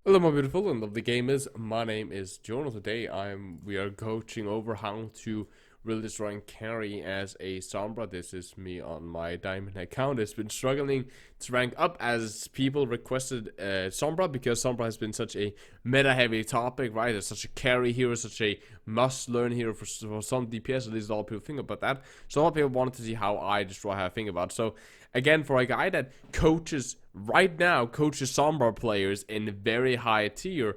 Hello, my beautiful and lovely gamers. My name is Jonal. Today, we are coaching over how to really destroy and carry as a Sombra. This is me on my diamond account. It's been struggling to rank up as people requested Sombra because Sombra has been such a meta-heavy topic, right? It's such a carry hero, such a must-learn hero for some DPS. At least all people think about that. So a lot of people wanted to see how I destroy, how I think about it. So again, for a guy that coaches Sombra players in very high tier,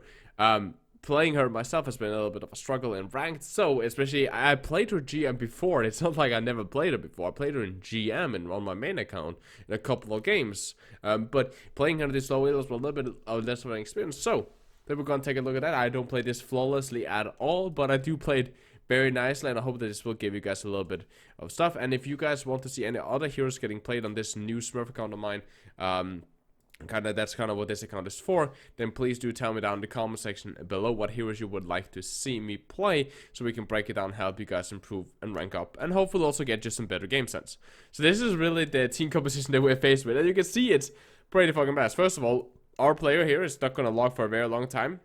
playing her myself has been a little bit of a struggle in ranked. So especially I played her GM before. It's not like I never played her before. I played her in GM and on my main account in a couple of games. But playing her this low was a little bit less of an experience. So then we're gonna take a look at that. I don't play this flawlessly at all, but I do play it very nicely, and I hope that this will give you guys a little bit of stuff. And if you guys want to see any other heroes getting played on this new Smurf account of mine, that's kind of what this account is for, then please do tell me down in the comment section below what heroes you would like to see me play, so we can break it down, help you guys improve and rank up, and hopefully also get just some better game sense. So this is really the team composition that we're faced with, and you can see it's pretty fucking bad. First of all, our player here is not gonna log for a very long time,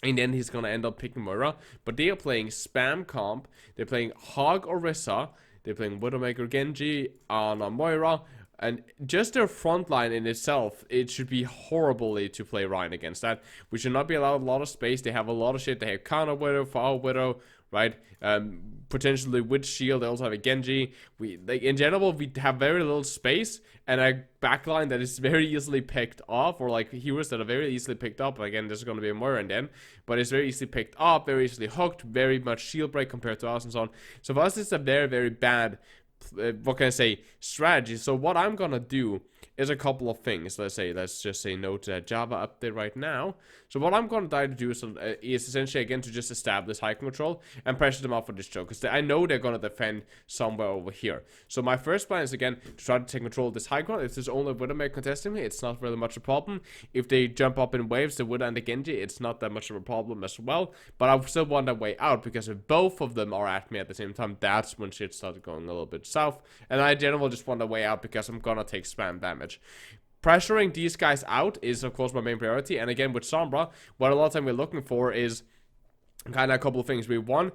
and then he's gonna end up picking Moira. But they are playing spam comp. They're playing Hog Orisa. They're playing Widowmaker Genji on Moira. And just their front line in itself, it should be horribly to play Ryan against that. We should not be allowed a lot of space. They have a lot of shit. They have Counter Widow, Fire Widow, right? Potentially with Shield. They also have a Genji. In general, we have very little space and a backline that is very easily picked off, or like heroes that are very easily picked up. Again, there's going to be a Moira in them, but it's very easily picked up, very easily hooked, very much shield break compared to us and so on. So for us, it's a very, very bad what can I say, strategy. So what I'm gonna do is a couple of things. Let's just say no to Java update right now. So what I'm gonna try to do is essentially again to just establish high control and pressure them off for this choke, because I know they're gonna defend somewhere over here. So my first plan is again to try to take control of this high ground. If there's only Widowmaker contesting me, it's not really much a problem. If they jump up in waves, the Widow and the Genji, it's not that much of a problem as well. But I still want a way out, because if both of them are at me at the same time, that's when shit started going a little bit south. And I generally just want a way out because I'm gonna take spam damage. Pressuring these guys out is of course my main priority. And again with Sombra, what a lot of time we're looking for is kind of a couple of things. We want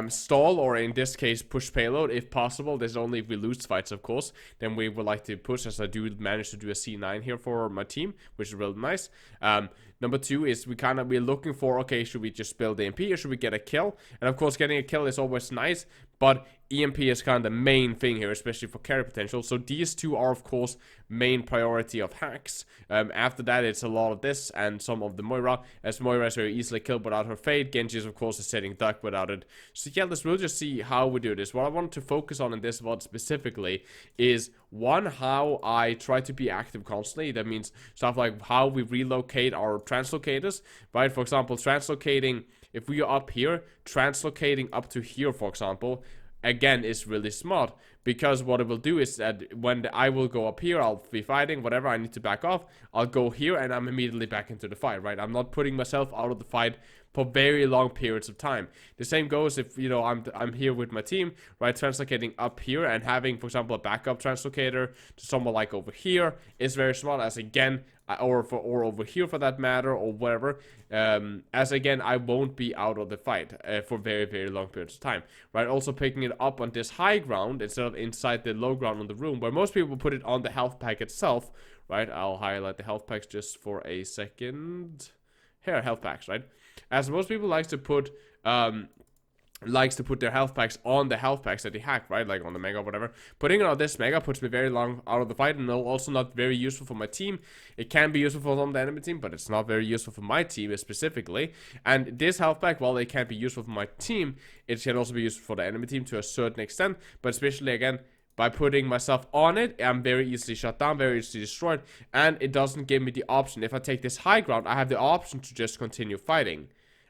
stall, or in this case push payload if possible. This is only if we lose fights, of course. Then we would like to push, as I do manage to do a C9 here for my team, which is really nice. Number two is we're looking for, okay, should we just build EMP or should we get a kill? And of course getting a kill is always nice, but EMP is kind of the main thing here, especially for carry potential. So these two are of course main priority of hacks. After that it's a lot of this and some of the Moira, as Moira is very easily killed without her fade. Genji is of course a setting duck without it. So yeah, we'll just see how we do this. What I want to focus on in this VOD specifically is one, how I try to be active constantly. That means stuff like how we relocate our translocators, right? For example, translocating, if we are up here, translocating up to here, for example, again is really smart, because what it will do is that when I will go up here, I'll be fighting, whatever, I need to back off, I'll go here and I'm immediately back into the fight, right? I'm not putting myself out of the fight for very long periods of time. The same goes if, you know, I'm here with my team, right, translocating up here and having, for example, a backup translocator to somewhere like over here is very smart, as again, or over here for that matter, or whatever, as again I won't be out of the fight for very, very long periods of time, right? Also picking it up on this high ground instead of inside the low ground on the room, where most people put it on the health pack itself, right? I'll highlight the health packs just for a second. Here, health packs, right? As most people likes to put their health packs on the health packs that they hack, right? Like on the mega or whatever. Putting it on this mega puts me very long out of the fight, and also not very useful for my team. It can be useful for some of the enemy team, but it's not very useful for my team specifically. And this health pack, while it can't be useful for my team, it can also be useful for the enemy team to a certain extent. But especially again, by putting myself on it, I'm very easily shut down, very easily destroyed, and it doesn't give me the option. If I take this high ground, I have the option to just continue fighting.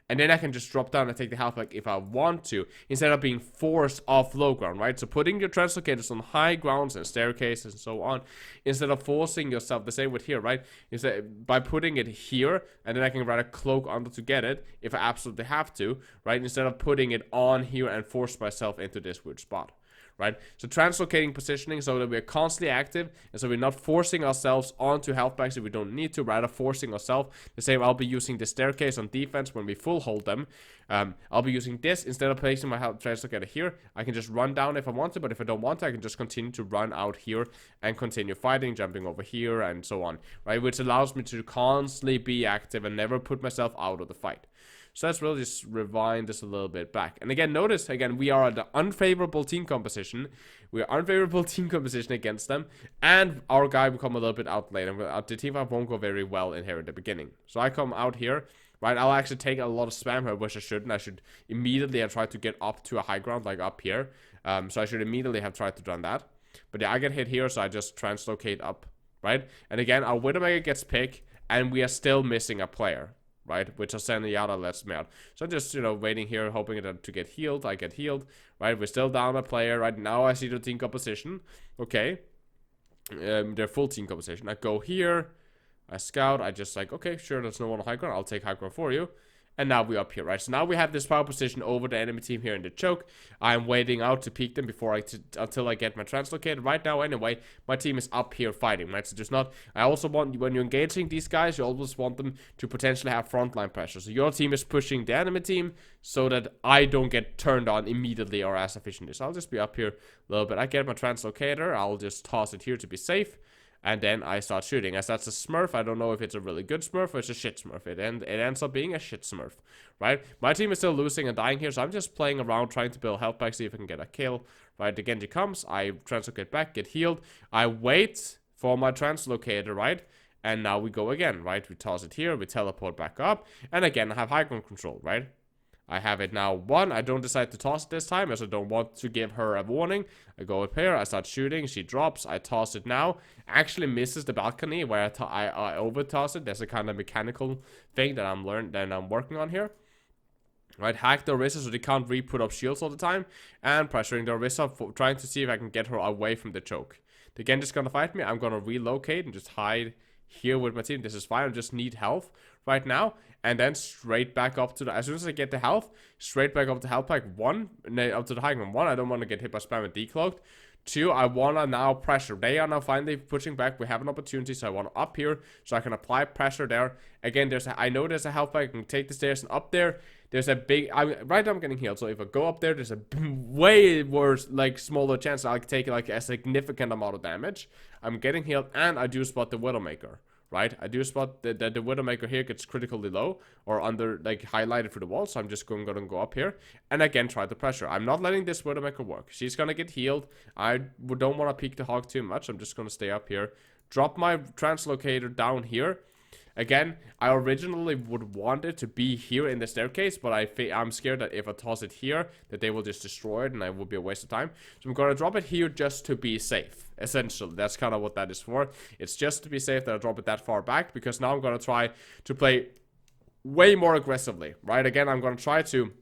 And then I can just drop down and take the health pack if I want to, instead of being forced off low ground, right? So putting your translocators on high grounds and staircases and so on, instead of forcing yourself, the same with here, right? Instead, by putting it here, and then I can write a cloak under to get it, if I absolutely have to, right? Instead of putting it on here and force myself into this weird spot. right? So translocating positioning so that we're constantly active, and so we're not forcing ourselves onto health packs if we don't need to, rather forcing ourselves. The same, I'll be using the staircase on defense when we full hold them. I'll be using this instead of placing my health translocator here. I can just run down if I want to, but if I don't want to, I can just continue to run out here and continue fighting, jumping over here and so on, right? Which allows me to constantly be active and never put myself out of the fight. So let's really just rewind this a little bit back. And again, notice, again, we are at the unfavorable team composition. We are unfavorable team composition against them. And our guy will come a little bit out later. The team fight won't go very well in here at the beginning. So I come out here, right? I'll actually take a lot of spam here, which I shouldn't. I should immediately have tried to get up to a high ground, like up here. So I should immediately have tried to done that. But yeah, I get hit here, so I just translocate up, right? And again, our Widowmaker gets picked, and we are still missing a player, right? Which Zenyatta lets me out. So I'm just, waiting here, hoping to get healed. I get healed, right? We're still down a player. Right now I see the team composition. Okay. Their full team composition. I go here. I scout. I just like, okay, sure, there's no one on high ground. I'll take high ground for you. And now we're up here, right? So now we have this power position over the enemy team here in the choke. I'm waiting out to peek them until I get my translocated. Right now, anyway, my team is up here fighting, right? So there's not... I also want, when you're engaging these guys, you always want them to potentially have frontline pressure. So your team is pushing the enemy team so that I don't get turned on immediately or as efficiently. So I'll just be up here a little bit. I get my translocator. I'll just toss it here to be safe. And then I start shooting. As that's a smurf, I don't know if it's a really good smurf or it's a shit smurf. It ends up being a shit smurf, right? My team is still losing and dying here, so I'm just playing around, trying to build health back, see if I can get a kill, right? The Genji comes, I translocate back, get healed. I wait for my translocator, right? And now we go again, right? We toss it here, we teleport back up, and again, I have high ground control, right? I have it now 1. I don't decide to toss it this time as I don't want to give her a warning. I go up here. I start shooting. She drops. I toss it now. Actually misses the balcony where I over toss it. There's a kind of mechanical thing that I'm working on here. Right, hack the Orisa so they can't re-put up shields all the time. And pressuring the Orisa, trying to see if I can get her away from the choke. The Genji's gonna fight me. I'm gonna relocate and just hide here with my team. This is fine. I just need health right now. And then straight back up to the... As soon as I get the health, straight back up to health pack 1. Up to the high ground 1. I don't want to get hit by spam and decloaked. 2, I want to now pressure. They are now finally pushing back. We have an opportunity, so I want to up here so I can apply pressure there. Again, I know there's a health pack. I can take the stairs, and up there, there's a big... right now I'm getting healed, so if I go up there, there's a way worse, like, smaller chance I'll take, like, a significant amount of damage. I'm getting healed, and I do spot the Widowmaker. Right, I do spot that the Widowmaker here gets critically low or under, like, highlighted for the wall. So I'm just going to go up here and again try the pressure. I'm not letting this Widowmaker work. She's gonna get healed. I don't want to peek the hog too much. I'm just gonna stay up here, drop my translocator down here. Again, I originally would want it to be here in the staircase, but I'm scared that if I toss it here, that they will just destroy it and it will be a waste of time. So I'm going to drop it here just to be safe. Essentially, that's kind of what that is for. It's just to be safe that I drop it that far back, because now I'm going to try to play way more aggressively, right? Again, I'm going to try to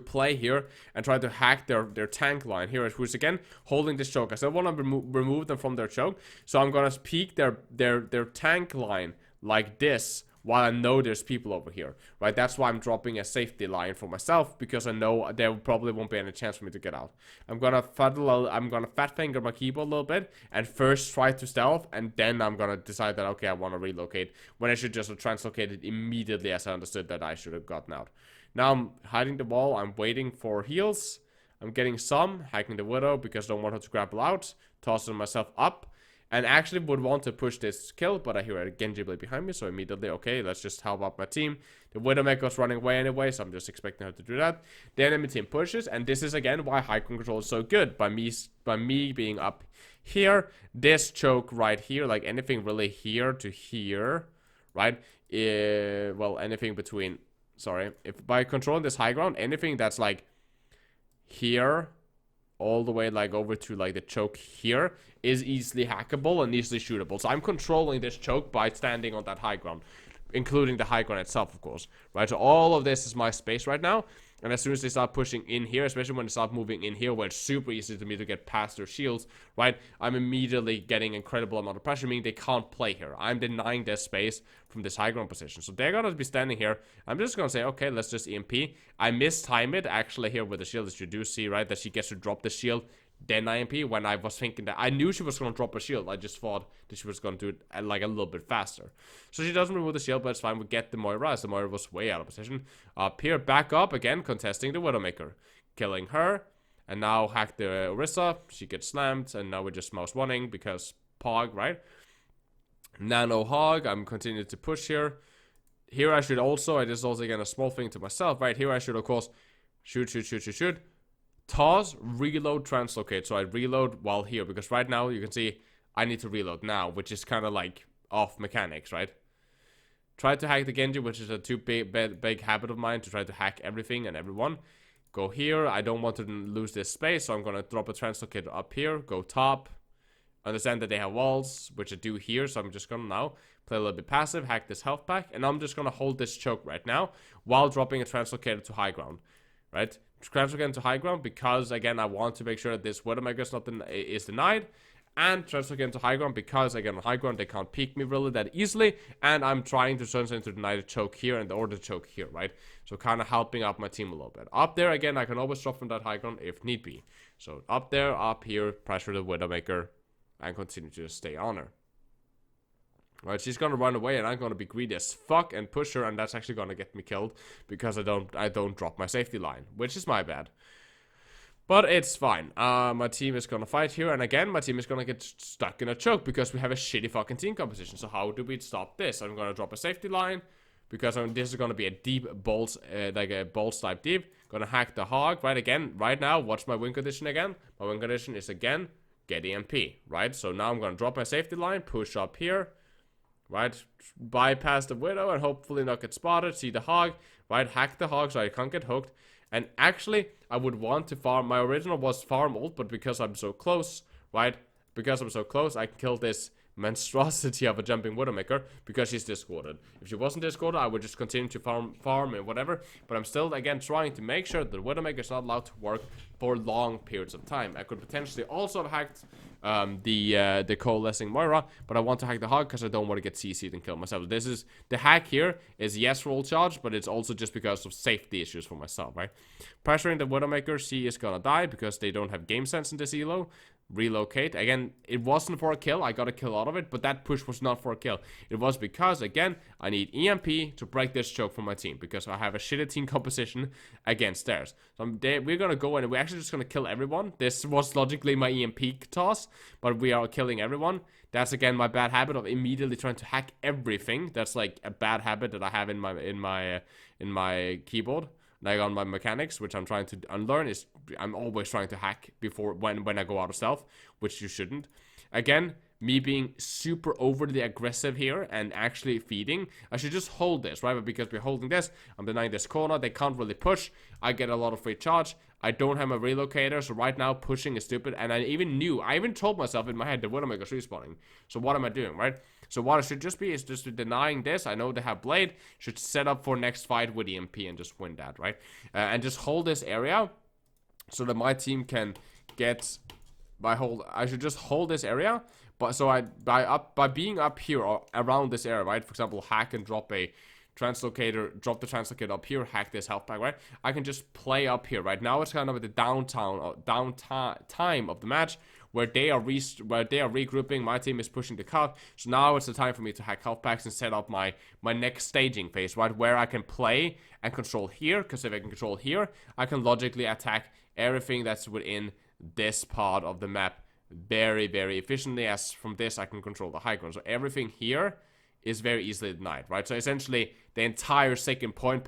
play here and try to hack their tank line here, who's again holding this choke. I still want to remove them from their choke, so I'm going to peek their tank line like this, while I know there's people over here, right? That's why I'm dropping a safety line for myself, because I know there probably won't be any chance for me to get out. I'm gonna fat finger my keyboard a little bit, and first try to stealth, and then I'm gonna decide that, okay, I want to relocate, when I should just have translocated immediately, as I understood that I should have gotten out. Now I'm hiding the wall, I'm waiting for heals, I'm getting some, hacking the Widow, because I don't want her to grapple out, tossing myself up, and actually would want to push this kill, but I hear a Genji blade behind me, so immediately, okay, let's just help out my team. The Widowmaker's running away anyway, so I'm just expecting her to do that. The enemy team pushes, and this is again why high control is so good. By me being up here, this choke right here, like anything really here to here, right? Well, anything between, sorry, if by controlling this high ground, anything that's like here all the way like over to like the choke here is easily hackable and easily shootable. So I'm controlling this choke by standing on that high ground, including the high ground itself, of course, right? So all of this is my space right now. And as soon as they start pushing in here, especially when they start moving in here, where it's super easy to me to get past their shields, right? I'm immediately getting incredible amount of pressure, meaning they can't play here. I'm denying their space from this high ground position. So they're gonna be standing here. I'm just gonna say, okay, let's just EMP. I mistime it actually here with the shield, as you do see, right? That she gets to drop the shield then IMP when I was thinking that I knew she was going to drop a shield. I just thought that she was going to do it like a little bit faster. So she doesn't remove the shield, but it's fine. We get the Moira as the Moira was way out of position. Up here, back up again, contesting the Widowmaker. Killing her. And now hack the Orisa. She gets slammed. And now we're just mouse wanting because Pog, right? Nano Hog. I'm continuing to push here. Here I should also, I just also again a small thing to myself, right? Here I should, of course, shoot. Toss, reload, translocate. So I reload while here, because right now you can see I need to reload now, which is kind of like off mechanics, right? Try to hack the Genji, which is a big habit of mine, to try to hack everything and everyone. Go here. I don't want to lose this space, so I'm going to drop a translocate up here. Go top. Understand that they have walls, which I do here, so I'm just going to now play a little bit passive, hack this health back, and I'm just going to hold this choke right now while dropping a translocator to high ground, right? Translocator to high ground because, again, I want to make sure that this Widowmaker is denied, and translocate to high ground because, again, on high ground, they can't peek me really that easily, and I'm trying to turn into deny the choke here and the order choke here, right? So kind of helping out my team a little bit. Up there, again, I can always drop from that high ground if need be. So up there, up here, pressure the Widowmaker, and continue to just stay on her. Right, she's gonna run away, and I'm gonna be greedy as fuck and push her, and that's actually gonna get me killed because I don't drop my safety line, which is my bad. But it's fine. My team is gonna fight here, and again, my team is gonna get stuck in a choke because we have a shitty fucking team composition. So how do we stop this? I'm gonna drop a safety line because this is gonna be a deep bolts, like a bolts type deep. Gonna hack the hog, right? Again, right now, watch my win condition again. My win condition is again get EMP, right? So now I'm gonna drop my safety line, push up here. Right, bypass the Widow and hopefully not get spotted. See the hog, right, hack the hog so I can't get hooked. And actually, I would want to farm, my original was farm ult, but because I'm so close, right, because I'm so close, I can kill this monstrosity of a jumping Widowmaker because she's discorded. If she wasn't discorded, I would just continue to farm and whatever, but I'm still, again, trying to make sure that the Widowmaker is not allowed to work for long periods of time. I could potentially also have hacked the coalescing Moira, but I want to hack the hog because I don't want to get CC'd and kill myself. This is, the hack here is yes roll charge, but it's also just because of safety issues for myself, right? Pressuring the Widowmaker, she is gonna die because they don't have game sense in this elo. Relocate. Again, it wasn't for a kill. I got a kill out of it, but that push was not for a kill. It was because, again, I need EMP to break this choke from my team because I have a shitty team composition against theirs. So we're gonna go and we're actually just gonna kill everyone. This was logically my EMP toss, but we are killing everyone. That's again my bad habit of immediately trying to hack everything. That's like a bad habit that I have in my keyboard. Like on my mechanics, which I'm trying to unlearn, is I'm always trying to hack before when I go out of stealth, which you shouldn't. Again, me being super overly aggressive here and actually feeding, I should just hold this, right? But because we're holding this, I'm denying this corner, they can't really push, I get a lot of free charge, I don't have a relocator, so right now pushing is stupid, and I even told myself in my head that Widowmaker's respawning, so what am I doing, right? So what I should just be is just denying this. I know they have Blade, should set up for next fight with EMP and just win that, right? And just hold this area so that my team can get I should just hold this area, but so by being up here or around this area, right? For example, hack and drop a translocator, drop the translocator up here, hack this health pack, right? I can just play up here, right? Now it's kind of at the downtime of the match where they are regrouping. My team is pushing the cut, so now it's the time for me to hack health packs and set up my next staging phase, right? Where I can play and control here, because if I can control here, I can logically attack everything that's within this part of the map very, very efficiently, as from this I can control the high ground. So everything here is very easily denied, right? So essentially the entire second point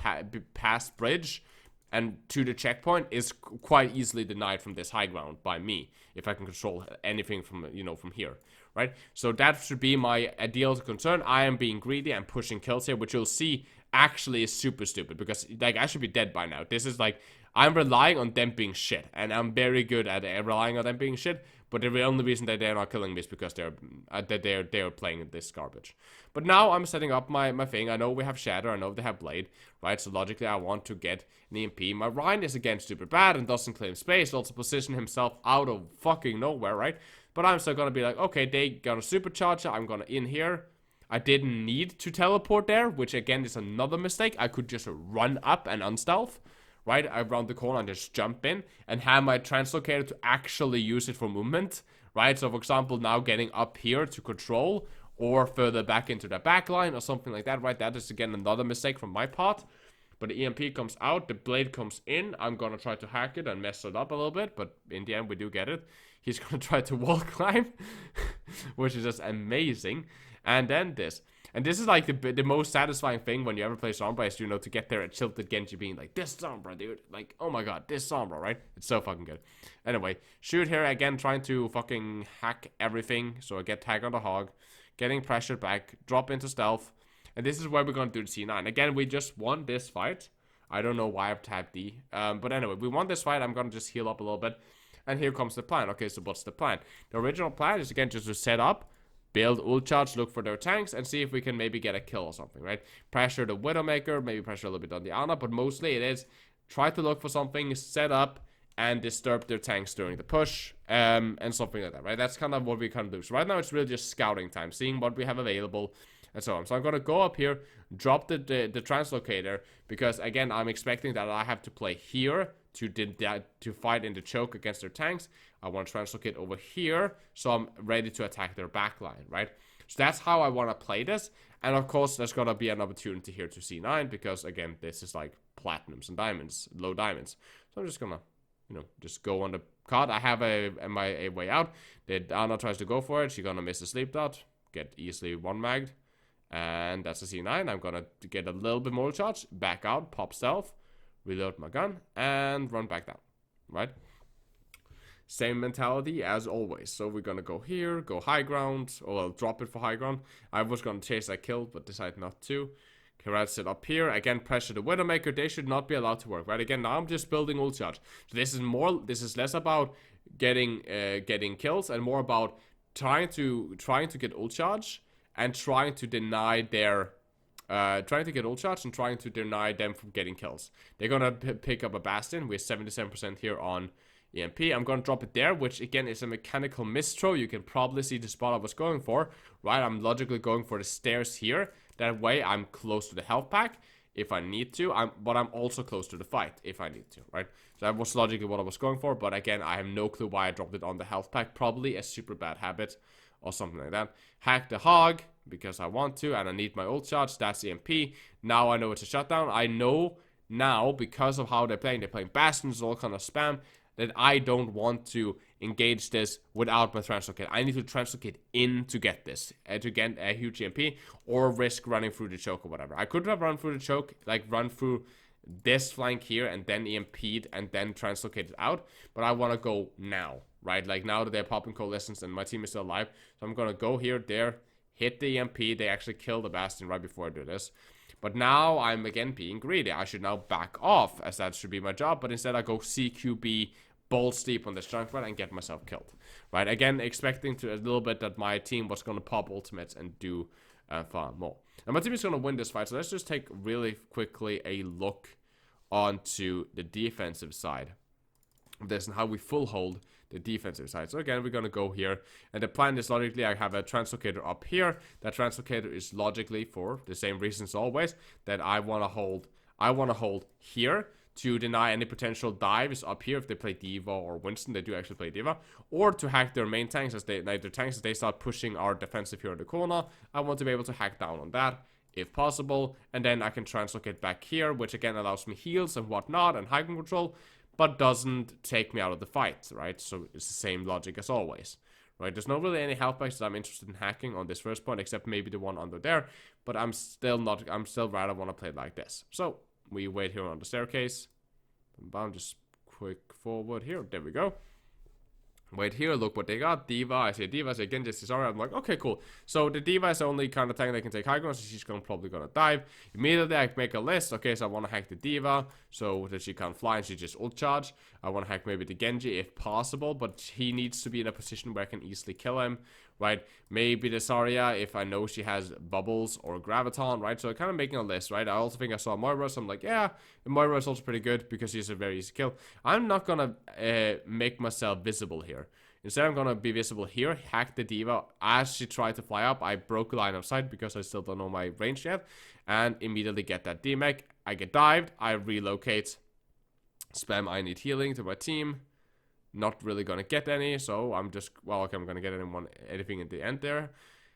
past bridge and to the checkpoint is quite easily denied from this high ground by me if I can control anything from, you know, from here, right? So that should be my ideal concern. I am being greedy and pushing kills here, which you'll see actually is super stupid because, like, I should be dead by now. This is like, I'm relying on them being shit, and I'm very good at relying on them being shit, but the only reason that they're not killing me is because they're playing this garbage. But now I'm setting up my thing. I know we have Shatter, I know they have Blade, right? So logically I want to get an EMP. My Ryan is again stupid bad and doesn't claim space, also position himself out of fucking nowhere, right? But I'm still gonna be like, okay, they got a supercharger, I'm gonna in here. I didn't need to teleport there, which again is another mistake. I could just run up and unstealth, right, around the corner and just jump in and have my translocator to actually use it for movement, right? So for example, now getting up here to control or further back into the back line or something like that, right? That is again another mistake from my part. But the EMP comes out, the blade comes in. I'm gonna try to hack it and mess it up a little bit, but in the end we do get it. He's gonna try to wall climb, which is just amazing. And then this. And this is like the most satisfying thing when you ever play Sombra is, you know, to get there at tilted Genji being like, this Sombra, dude. Like, oh my god, this Sombra, right? It's so fucking good. Anyway, shoot here again, trying to fucking hack everything. So I get tag on the hog, getting pressured back, drop into stealth. And this is where we're going to do the C9. Again, we just won this fight. I don't know why I've tapped D. But anyway, we won this fight. I'm going to just heal up a little bit. And here comes the plan. Okay, so what's the plan? The original plan is, again, just to set up, build ult charge, look for their tanks, and see if we can maybe get a kill or something, right? Pressure the Widowmaker, maybe pressure a little bit on the Ana, but mostly it is try to look for something, set up, and disturb their tanks during the push, and something like that, right? That's kind of what we kind of do. So right now, it's really just scouting time, seeing what we have available, and so on. So I'm going to go up here, drop the translocator, because again, I'm expecting that I have to play here to fight in the choke against their tanks. I want to translocate over here, so I'm ready to attack their backline, right? So that's how I want to play this. And of course, there's going to be an opportunity here to C9, because again, this is like platinums and diamonds, low diamonds. So I'm just going to, you know, just go on the card. I have a way out. The Ana tries to go for it. She's going to miss the sleep dot, get easily one magged. And that's a C9. I'm gonna get a little bit more charge, back out, pop stealth, reload my gun, and run back down, right? Same mentality as always. So we're gonna go here, go high ground, or I'll drop it for high ground. I was gonna chase that kill, but decided not to. Carrot sit up here, again pressure the Widowmaker. They should not be allowed to work, right? Again, now I'm just building ult charge. So this is less about getting kills and more about trying to get ult charge. And trying to deny their, trying to get ult charge and trying to deny them from getting kills. They're gonna pick up a Bastion. We're 77% here on EMP. I'm gonna drop it there, which again is a mechanical mistro. You can probably see the spot I was going for, right? I'm logically going for the stairs here. That way I'm close to the health pack if I need to, but I'm also close to the fight if I need to, right? So that was logically what I was going for, but again, I have no clue why I dropped it on the health pack. Probably a super bad habit or something like that. Hack the hog because I want to and I need my ult charge. That's EMP. Now I know it's a shutdown. I know now, because of how they're playing Bastions, all kind of spam, that I don't want to engage this without my translocate. I need to translocate in to get this, to get a huge EMP, or risk running through the choke or whatever. I could have run through the choke, like run through this flank here and then EMP'd and then translocated out, but I want to go now, right? Like now that they're popping coalescence and my team is still alive, so I'm going to go here, there, hit the EMP. They actually killed the Bastion right before I do this. But now I'm again being greedy. I should now back off, as that should be my job, but instead I go CQB, balls deep on this junkyard and get myself killed, right? Again, expecting to a little bit that my team was going to pop ultimates and do far more. And my team is going to win this fight, so let's just take really quickly a look onto the defensive side of this and how we full hold the defensive side. So again, we're going to go here, and the plan is logically I have a translocator up here. That translocator is logically, for the same reasons always, that I want to hold here to deny any potential dives up here if they play D.Va or Winston. They do actually play D.Va. Or to hack their main tanks as they start pushing our defensive here in the corner. I want to be able to hack down on that if possible. And then I can translocate back here, which again allows me heals and whatnot and high control, but doesn't take me out of the fight, right? So it's the same logic as always, right? There's not really any health packs that I'm interested in hacking on this first point, except maybe the one under there. But I'm still rather want to play it like this. So we wait here on the staircase. Bound, just quick forward here. There we go. Wait here, look what they got. D.Va, I see a D.Va, I see a Genji, sorry. I'm like, okay, cool. So the D.Va is the only kind of tank that can take high ground, so she's probably gonna dive. Immediately I make a list. Okay, so I want to hack the D.Va so that she can't fly and she just ult charge. I want to hack maybe the Genji if possible, but he needs to be in a position where I can easily kill him, right? Maybe the Zarya if I know she has bubbles or graviton, right? So I'm kind of making a list, right? I also think I saw Moira, so I'm like, yeah, Moira is also pretty good because she's a very easy kill. I'm not gonna make myself visible here. Instead, I'm gonna be visible here, hack the D.Va as she tried to fly up. I broke line of sight because I still don't know my range yet, and immediately get that D-Mech. I get dived, I relocate, Spam I need healing to my team. Not really gonna get any, so I'm just, well, okay, I'm gonna get anything in the end there.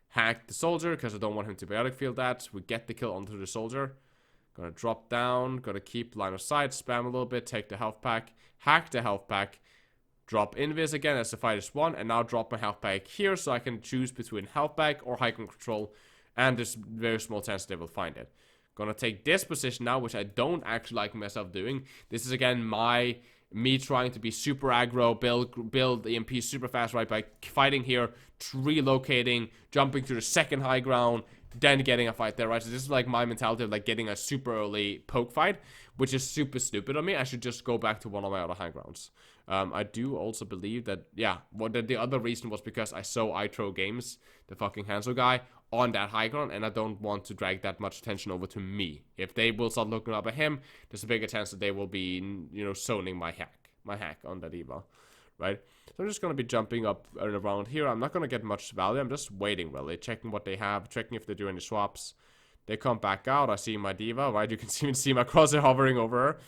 Hack the soldier, because I don't want him to biotic field that. We get the kill onto the soldier. Gonna drop down, gonna keep line of sight, spam a little bit, take the health pack, hack the health pack, drop invis again as the fight is won, and now drop my health pack here so I can choose between health pack or high control, and there's very small chance they will find it. Gonna take this position now, which I don't actually like myself doing. This is again me trying to be super aggro, build EMP super fast, right, by fighting here, relocating, jumping to the second high ground, then getting a fight there, right? So this is like my mentality of like getting a super early poke fight, which is super stupid on me. I should just go back to one of my other high grounds. I do also believe that, yeah, the other reason was because I saw Itro Games, the fucking Hanzo guy, on that high ground, and I don't want to drag that much attention over to me. If they will start looking up at him, there's a bigger chance that they will be, you know, zoning my hack on that Eva, right? So I'm just going to be jumping up and around here. I'm not going to get much value. I'm just waiting, really, checking what they have, checking if they do any swaps. They come back out. I see my diva, right? You can even see my crosshair hovering over her.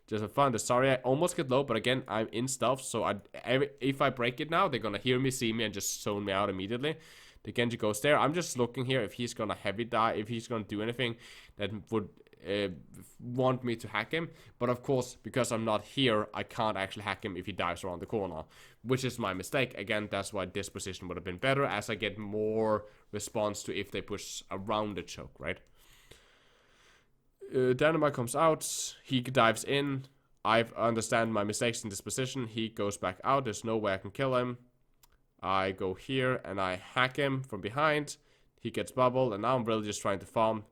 Just for fun. The sorry, I almost get low, but again, I'm in stealth, so if I break it now, they're going to hear me, see me, and just zone me out immediately. The Genji goes there. I'm just looking here if he's going to heavy die, if he's going to do anything that would want me to hack him. But of course, because I'm not here, I can't actually hack him if he dives around the corner, which is my mistake. Again, that's why this position would have been better, as I get more response to if they push around the choke, right? Dynamite comes out, he dives in. I understand my mistakes in this position. He goes back out. There's no way I can kill him. I go here and I hack him from behind. He gets bubbled, and now I'm really just trying to farm.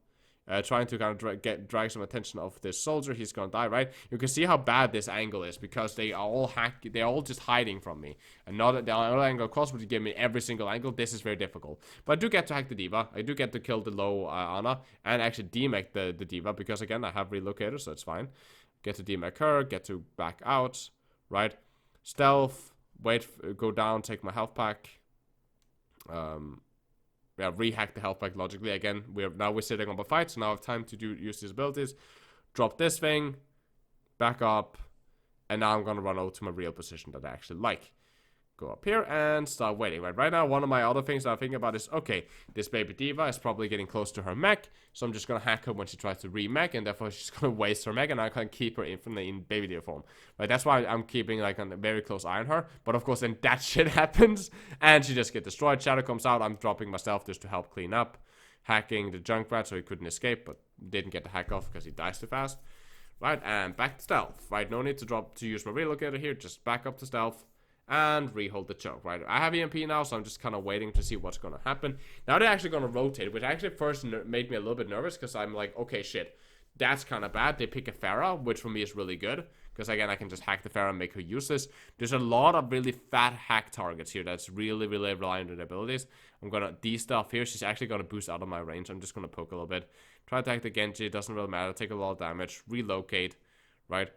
Trying to kind of drag some attention off this soldier. He's gonna die, right? You can see how bad this angle is, because they are all they're all just hiding from me. And not the other angle, of course, would give me every single angle. This is very difficult. But I do get to hack the diva. I do get to kill the low Ana, and actually demech the diva, because again, I have relocators, so it's fine. Get to demech her, get to back out, right? Stealth, wait, go down, take my health pack. Yeah, rehack the health pack logically. Again, we're sitting on the fight, so now I have time to use these abilities. Drop this thing, back up, and now I'm gonna run over to my real position that I actually like. Go up here and start waiting. Right now, one of my other things that I'm thinking about is, okay, this baby diva is probably getting close to her mech, so I'm just gonna hack her when she tries to re-mech, and therefore she's gonna waste her mech, and I can keep her infinitely in baby diva form. Right, that's why I'm keeping like a very close eye on her. But of course, then that shit happens, and she just gets destroyed. Shadow comes out. I'm dropping myself just to help clean up, hacking the Junkrat so he couldn't escape, but didn't get the hack off because he dies too fast. Right, and back to stealth. Right, no need to use my relocator here. Just back up to stealth. And rehold the choke, right? I have EMP now, so I'm just kind of waiting to see what's going to happen. Now they're actually going to rotate, which actually at first made me a little bit nervous, because I'm like, okay, shit, that's kind of bad. They pick a Pharah, which for me is really good, because again, I can just hack the Pharah and make her useless. There's a lot of really fat hack targets here that's really, really reliant on the abilities. I'm going to de-stuff here. She's actually going to boost out of my range. I'm just going to poke a little bit. Try to hack the Genji. It doesn't really matter. Take a lot of damage. Relocate, right?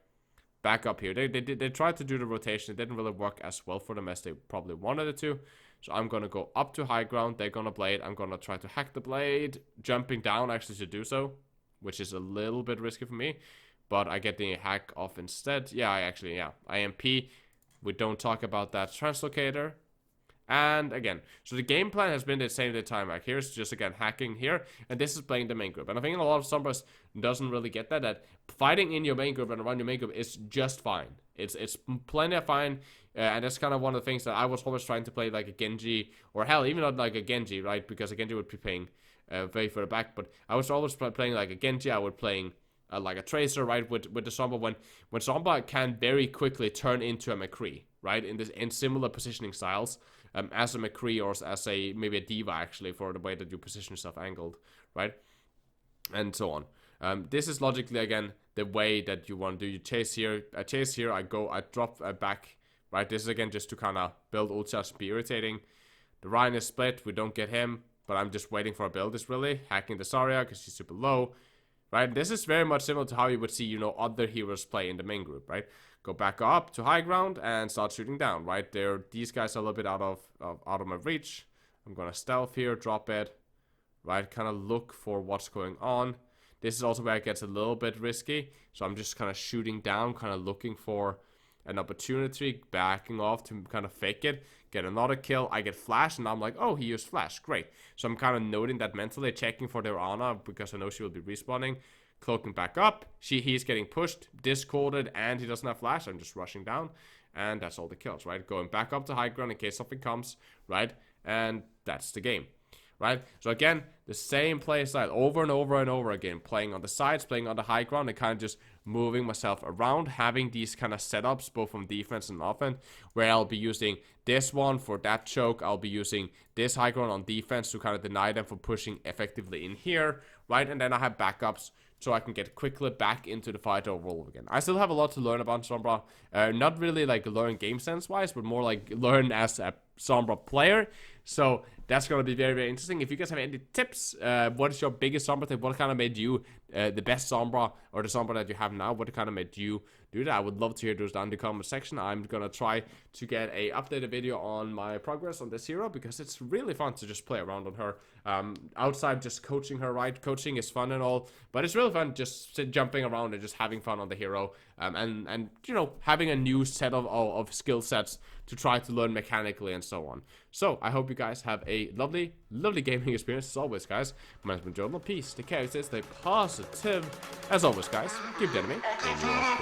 Back up here. They tried to do the rotation. It didn't really work as well for them as they probably wanted it to. So I'm going to go up to high ground. They're going to blade. I'm going to try to hack the blade. Jumping down actually to do so, which is a little bit risky for me. But I get the hack off instead. Yeah, IMP. We don't talk about that translocator. And again, so the game plan has been the same the time. Like here's just again hacking here, and this is playing the main group. And I think a lot of Sombras doesn't really get that fighting in your main group and around your main group is just fine. It's plenty of fine, and that's kind of one of the things that I was always trying to play like a Genji, or hell, even not like a Genji, right? Because a Genji would be playing very further back. But I was always playing like a Genji. I would playing like a Tracer, right? With the Sombra, when Sombra can very quickly turn into a McCree, right? In similar positioning styles. As a McCree or as maybe a diva actually, for the way that you position yourself angled, right, and so on. This is logically again the way that you want to do. You chase here, I drop back, right. This is again just to kind of build ult charge, be irritating. The Ryan is split, we don't get him, but I'm just waiting for a build. Is really hacking the Zarya because she's super low, right. This is very much similar to how you would see other heroes play in the main group, right. Go back up to high ground and start shooting down, right? These guys are a little bit out of my reach. I'm gonna stealth here, drop it, right? Kind of look for what's going on. This is also where it gets a little bit risky. So I'm just kind of shooting down, kind of looking for an opportunity, backing off to kind of fake it, get another kill. I get flash, and I'm like, oh, he used flash, great. So I'm kind of noting that mentally, checking for their Ana because I know she will be respawning. Cloaking back up, he's getting pushed, discorded, and he doesn't have flash. I'm just rushing down, and that's all the kills, right? Going back up to high ground in case something comes, right? And that's the game, right? So again, the same play style over and over and over again, playing on the sides, playing on the high ground, and kind of just moving myself around, having these kind of setups both from defense and offense, where I'll be using this one for that choke, I'll be using this high ground on defense to kind of deny them from pushing effectively in here, right? And then I have backups so I can get quickly back into the fight overall again. I still have a lot to learn about Sombra. Not really like learn game sense wise, but more like learn as a Sombra player. So that's going to be very, very interesting. If you guys have any tips, what is your biggest Sombra tip? What kind of made you the best Sombra, or the Sombra that you have now? What kind of made you do that? I would love to hear those down in the comment section. I'm going to try to get a updated video on my progress on this hero, because it's really fun to just play around on her. Outside just coaching her, right? Coaching is fun and all, but it's really fun just jumping around and just having fun on the hero. And you know, having a new set of skill sets to try to learn mechanically and so on. So I hope you guys have a lovely, lovely gaming experience as always, guys. My name's been Jonal. Peace, take care, stay positive. As always, guys, keep the enemy in your